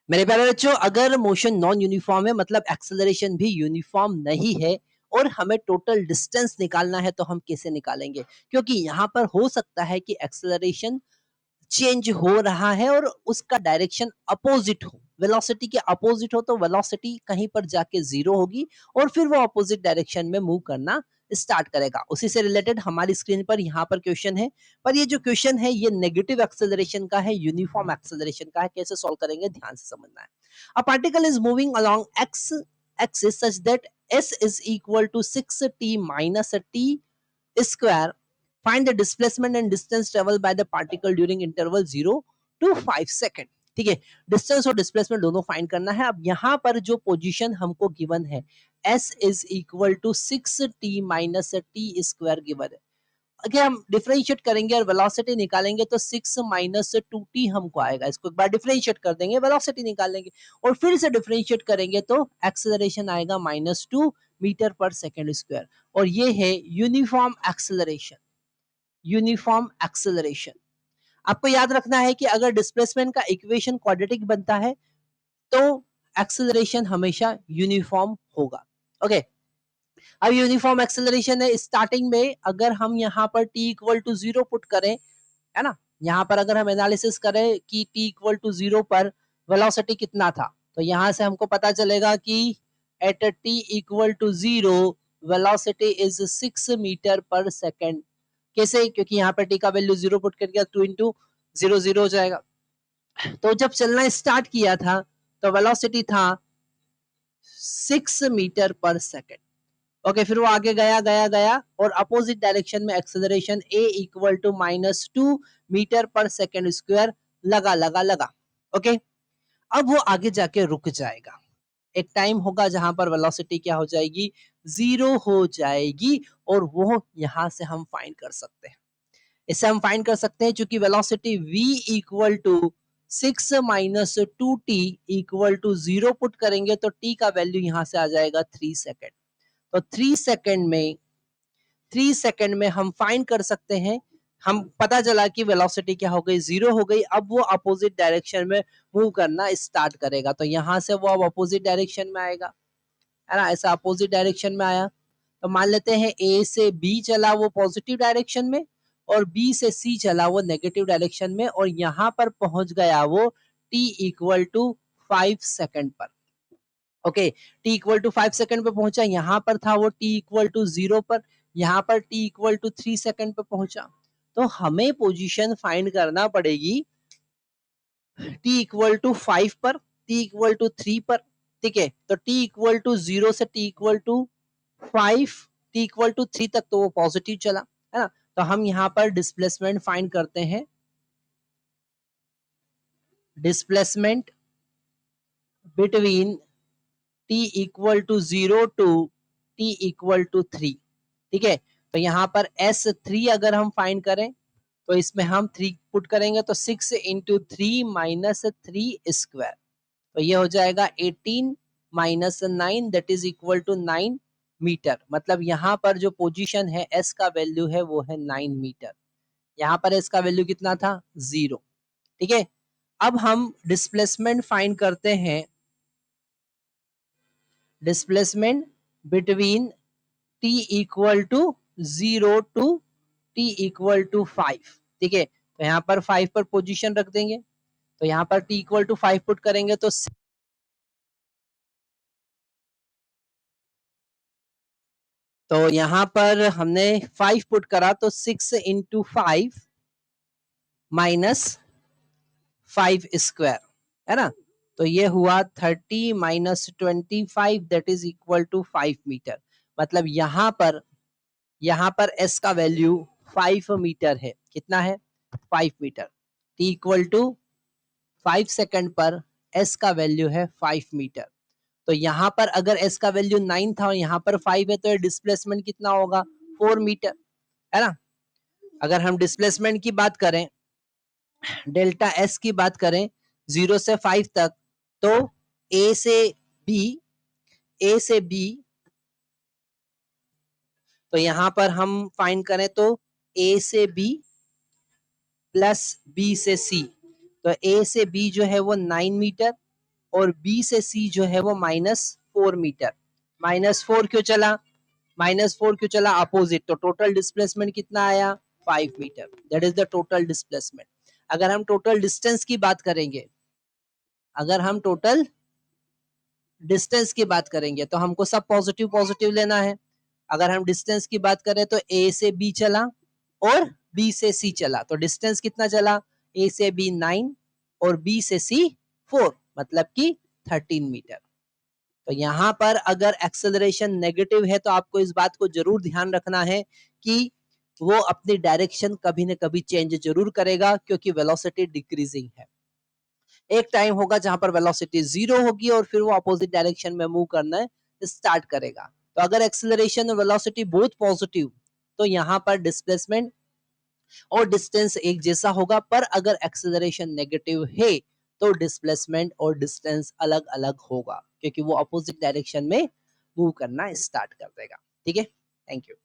मेरे प्यारे बच्चों, अगर मोशन नॉन यूनिफॉर्म है मतलब एक्सेलरेशन भी यूनिफॉर्म नहीं है और हमें टोटल डिस्टेंस निकालना है तो हम कैसे निकालेंगे? क्योंकि यहाँ पर हो सकता है कि एक्सेलरेशन चेंज हो रहा है और उसका डायरेक्शन अपोजिट हो, वेलोसिटी के अपोजिट हो, तो वेलोसिटी कहीं पर जाके जीरो होगी और फिर वो अपोजिट डायरेक्शन में मूव करना स्टार्ट करेगा। उसी से रिलेटेड हमारी स्क्रीन पर यहाँ पर क्वेश्चन है, पर ये जो क्वेश्चन है ये नेगेटिव एक्सेलरेशन का है, यूनिफॉर्म एक्सेलरेशन का है। कैसे सॉल्व करेंगे ध्यान से समझना है। A particle is moving along x axis such that s is equal to 6t minus t square. Find the displacement and distance traveled by the particle during interval 0 to 5 second. ठीक है, distance और displacement दोनों find करना है। अब यहाँ पर जो पोजीशन हमको गिवन है s is equal to 6t minus t square given है। अगर हम डिफरेंशिएट करेंगे और वेलोसिटी निकालेंगे तो 6 माइनस 2t हमको आएगा। इसको एक बार डिफरेंशिएट कर देंगे, वेलोसिटी निकाल लेंगे और फिर से डिफरेंशिएट करेंगे तो एक्सेलरेशन आएगा -2 मीटर पर सेकेंड स्क्वायर। और ये है यूनिफॉर्म एक्सेलरेशन। यूनिफॉर्म एक्सेलरेशन आपको याद रखना है कि अगर डिस्प्लेसमेंट का इक्वेशन क्वाड्रेटिक बनता है तो एक्सेलरेशन हमेशा यूनिफॉर्म होगा। ओके, अब यूनिफॉर्म एक्सेलरेशन है। स्टार्टिंग में अगर हम यहाँ पर t इक्वल टू 0 पुट करें, है ना, यहाँ पर अगर हम एनालिसिस करें कि t इक्वल टू 0 पर वेलोसिटी कितना था, तो यहाँ से हमको पता चलेगा कि at t equal to 0 velocity is 6 metre पर सेकेंड। कैसे? क्योंकि यहाँ पर t का वैल्यू 0 पुट कर दिया, 2 इंटू 0 0 हो जाएगा। तो जब चलना स्टार्ट किया था तो वेलोसिटी था 6 मीटर पर सेकेंड। ओके, फिर वो आगे गया गया गया और अपोजिट डायरेक्शन में acceleration a equal to -2 metre पर सेकेंड स्क्वायर लगा लगा लगा। ओके, अब वो आगे जाके रुक जाएगा। एक टाइम होगा जहां पर वेलोसिटी क्या हो जाएगी? 0 हो जाएगी और वो यहां से हम फाइंड कर सकते हैं। इससे हम फाइंड कर सकते हैं चूंकि velocity v equal to 6 minus 2t equal to 0 put करेंगे तो t का वैल्यू यहां से आ जाएगा 3 सेकेंड। तो 3 सेकंड में हम फाइंड कर सकते हैं। हम पता चला कि वेलोसिटी क्या हो गई? 0 हो गई। अब वो अपोजिट डायरेक्शन में मूव करना स्टार्ट करेगा, तो यहाँ से वो अब अपोजिट डायरेक्शन में आएगा, है ना। ऐसा अपोजिट डायरेक्शन में आया तो मान लेते हैं ए से बी चला वो पॉजिटिव डायरेक्शन में और बी से सी चला वो नेगेटिव डायरेक्शन में और यहाँ पर पहुंच गया वो टी इक्वल टू 5 सेकंड पर। Okay, t equal to 5 second पे पहुंचा। यहाँ पर था वो टी इक्वल टू 0 पर, यहाँ पर टी इक्वल टू 3 सेकंड पे पहुंचा। तो हमें पोजीशन फाइंड करना पड़ेगी टी इक्वल टू 5 पर, टी इक्वल टू 3 पर। ठीक है, तो टी इक्वल टू 0 से t equal to 5, t equal to 3 तक तो वो पॉजिटिव चला, है ना। तो हम यहाँ पर डिस्प्लेसमेंट फाइंड करते हैं। Displacement between t equal to 0 to t equal to 3। ठीक है, तो यहाँ पर S3 अगर हम फाइंड करें तो इसमें हम 3 पुट करेंगे तो 6 इंटू 3 माइनस 3 स्क्वायर, तो ये हो जाएगा 18 minus 9 that is equal to 9 metre. मतलब यहाँ पर जो पोजीशन है S का वैल्यू है वो है 9 मीटर। यहाँ पर S का वैल्यू कितना था? 0। ठीक है, अब हम डिस्प्लेसमेंट फाइंड करते हैं। Displacement between t equal to 0 to t equal to 5। ठीक है, तो यहाँ पर 5 पर पोजीशन रख देंगे, तो यहाँ पर t इक्वल टू 5 पुट करेंगे तो यहाँ पर हमने 5 पुट करा तो 6 इंटू 5 माइनस 5 स्क्वायर, है ना। तो ये हुआ 30 minus 25 that is equal to 5 metre. मतलब यहाँ पर s का वैल्यू 5 मीटर है। कितना है? 5 metre. t equal to 5 second पर s का वैल्यू है 5 मीटर। तो यहाँ पर अगर s का वैल्यू 9 था और यहाँ पर 5 है तो ये डिस्प्लेसमेंट कितना होगा? 4 मीटर, है ना। अगर हम डिस्प्लेसमेंट की बात करें, डेल्टा s की बात करें 0 से 5 तक, तो a से b तो यहाँ पर हम फाइंड करें तो a से b प्लस b से c, तो a से b जो है वो 9 मीटर और बी से सी जो है वो -4 मीटर। -4 क्यों चला? -4 क्यों चला? अपोजिट, तो टोटल डिस्प्लेसमेंट कितना आया? 5 metre. That is the total displacement. अगर हम टोटल डिस्टेंस की बात करेंगे, अगर हम टोटल डिस्टेंस की बात करेंगे तो हमको सब पॉजिटिव पॉजिटिव लेना है। अगर हम डिस्टेंस की बात करें तो ए से बी चला और बी से सी चला, तो डिस्टेंस कितना चला? ए से बी 9 और बी से सी 4, मतलब कि 13 मीटर। तो यहाँ पर अगर एक्सेलरेशन नेगेटिव है तो आपको इस बात को जरूर ध्यान रखना है कि वो अपनी डायरेक्शन कभी न कभी चेंज जरूर करेगा, क्योंकि वेलोसिटी डिक्रीजिंग है। एक टाइम होगा जहां पर वेलोसिटी 0 होगी और फिर वो अपोजिट डायरेक्शन में मूव करना स्टार्ट करेगा। तो अगर एक्सेलरेशन और वेलोसिटी बोथ पॉजिटिव, तो यहाँ पर डिस्प्लेसमेंट और डिस्टेंस एक जैसा होगा, पर अगर एक्सेलरेशन नेगेटिव है तो डिस्प्लेसमेंट और डिस्टेंस अलग अलग होगा, क्योंकि वो अपोजिट डायरेक्शन में मूव करना स्टार्ट कर देगा। ठीक है, थैंक यू।